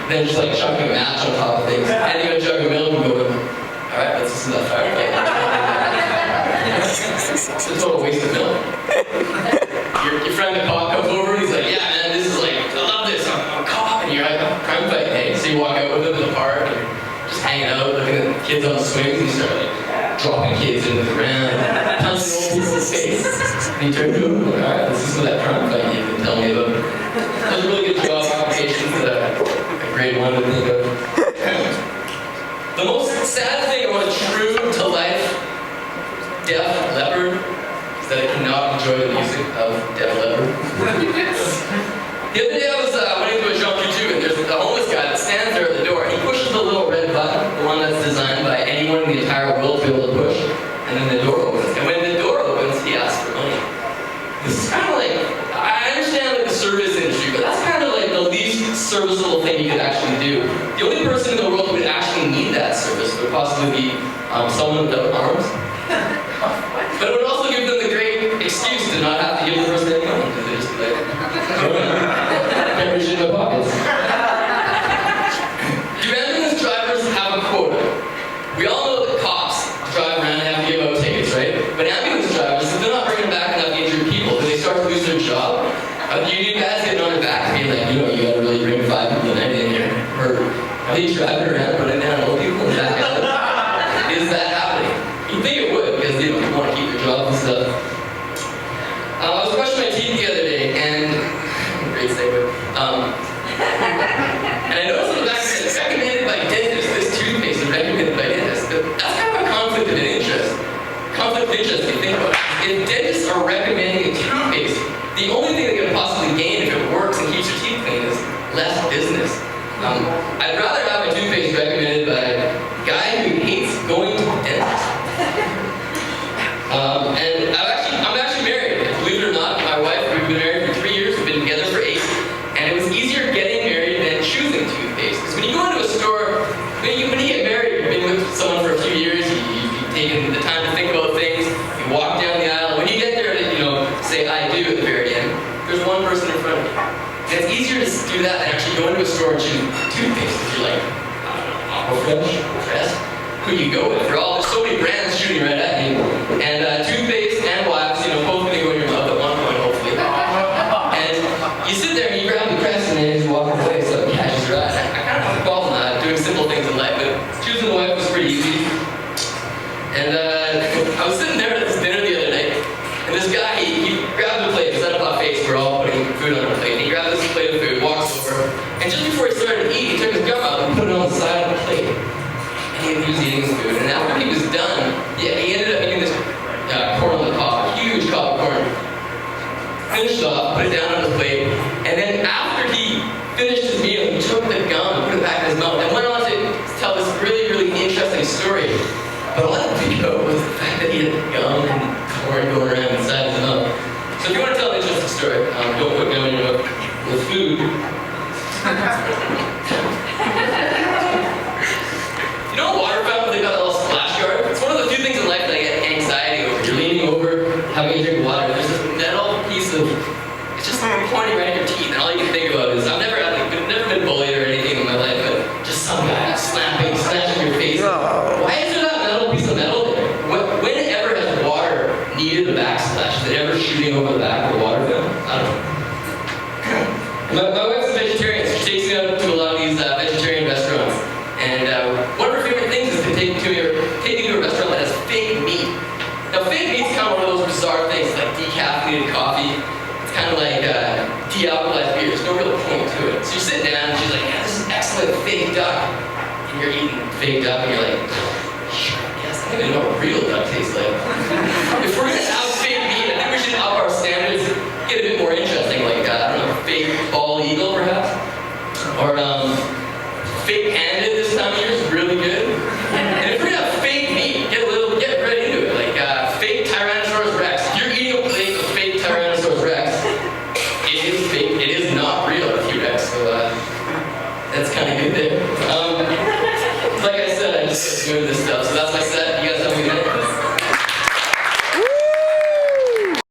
then just like chucking a match on top of things, handing a jug of milk and going, alright, let's listen to that fireplace. It's a total waste of milk. Your friend the cop comes over and he's like, yeah man, this is like, I love this, I'm a cop, and you're like, I'm crime fighting, hey? So you walk out with him in the park, and you're just hanging out, looking at the kids on the swings, and you start like, dropping kids into the ground, pouncing old people's face. And he turned to him, like, alright, this is what that crime fight you've been telling me about. That was a really good job application that a grade 1 would think of. The most sad thing about a true to life Def Leppard is that I cannot enjoy the music of Def Leppard. The other day I was went into a junkie too, and there's a homeless guy that stands there at the door, and he pushes the little red button, the one that's designed by anyone in the entire world to be able to push, and then the door opens. And when the door opens, he asks for money. This is kind of like, I understand like the service industry, but that's kind of like the least serviceable thing you could actually do. The only person in the world who would actually need that service would possibly be someone without arms. But it would also give them the great excuse to not have to give the person any money, because they'd just be like, can't reach in my pockets. Do ambulance drivers have a quota? We all know that cops drive around and have to give out tickets, right? But ambulance drivers, if they're not bringing back enough injured people, do they start to lose their job? Do you guys getting on their back and being like, you know, you gotta really bring 5 people a night in here? Or are they driving around putting down old people in the back alley? Is that happening? You'd think it would, because you know, people want to keep their jobs and stuff. I was brushing my teeth the other day, and great segue. And I noticed on the back that it's recommended by dentists. This toothpaste is recommended by dentists. But that's kind of a conflict of interest. Conflict of interest, if you think about it. If dentists are recommending a toothpaste, the only thing they could possibly gain if it works and keeps your teeth clean is less business. I'd rather have a toothpaste recommended by a guy who hates going to the dentist. And I'm actually married. Believe it or not, my wife, we've been married for 3 years, we've been together for 8, and it was easier getting married than choosing toothpaste. Because when you go into a store, when you get married, you've been with someone for a few years, you've taken the time to think about things, you walk down the aisle. When you get there to, say I do at the very end, there's one person in front of you. And it's easier to do that than actually go into a store and choose toothpaste. If you're like, I don't know, Aquafresh, Crest, who you go with? There's so many brands shooting right at you. And toothpaste and wax, both gonna go in your mouth at one point, hopefully. And you sit there and you grab the Crest and then you just walk away, so it catches your eye. I kind of have a problem doing simple things in life, but choosing a wife was pretty easy. And I was sitting there at this dinner the other night, and this guy, he grabbed a plate. It was at a buffet, so we're all putting food on a plate. And he grabbed this plate of food, walks over, and just before he started to eat, he took his gum out and put it on the side of the plate. And he was eating his food, and after he was done, he ended up eating this corn on the cob, a huge cob of corn. Finished off, put it down on the plate, and then after he finished his meal, he took the gum and put it back in his mouth, and went on to tell this really, really interesting story. But all I could think of was the fact that he had gum and corn going around inside his mouth. So if you want to tell an interesting story, don't put gum in your mouth with food. You know a water fountain, they've got a little splash guard? It's one of the few things in life that I get anxiety over. You're leaning over, having a drink of water, and there's this metal piece of, it's just pointing right at your teeth, and all you can think about is, I've never been bullied or anything in my life, but just some guy slashing your face. Why is there that metal piece of metal there? Whenever has water needed a backsplash? Is it ever shooting over the back of the water fountain? I don't know. My wife's a vegetarian, so she takes me out to a lot of these vegetarian restaurants. And one of her favorite things is to take me to a restaurant that has fake meat. Now, fake meat's kind of one of those bizarre things, like decaffeinated coffee. It's kind of like de-alcoholized beer. There's no real point to it. So you sit down, and she's like, yeah, this is excellent fake duck. And you're eating fake duck, and you're like, yes, I think I know what real duck tastes like. If we're going to have fake meat, I think we should up our standards, get a bit more interesting, like, I don't know, fake bald eagle, perhaps? Or, fake panda this time of year is really good. And if we're gonna have fake meat, get right into it. Like fake Tyrannosaurus Rex. If you're eating a plate of fake Tyrannosaurus Rex, it is fake. It is not real T-Rex. So that's kind of good there. Like I said, I just like doing this stuff. So that's my set.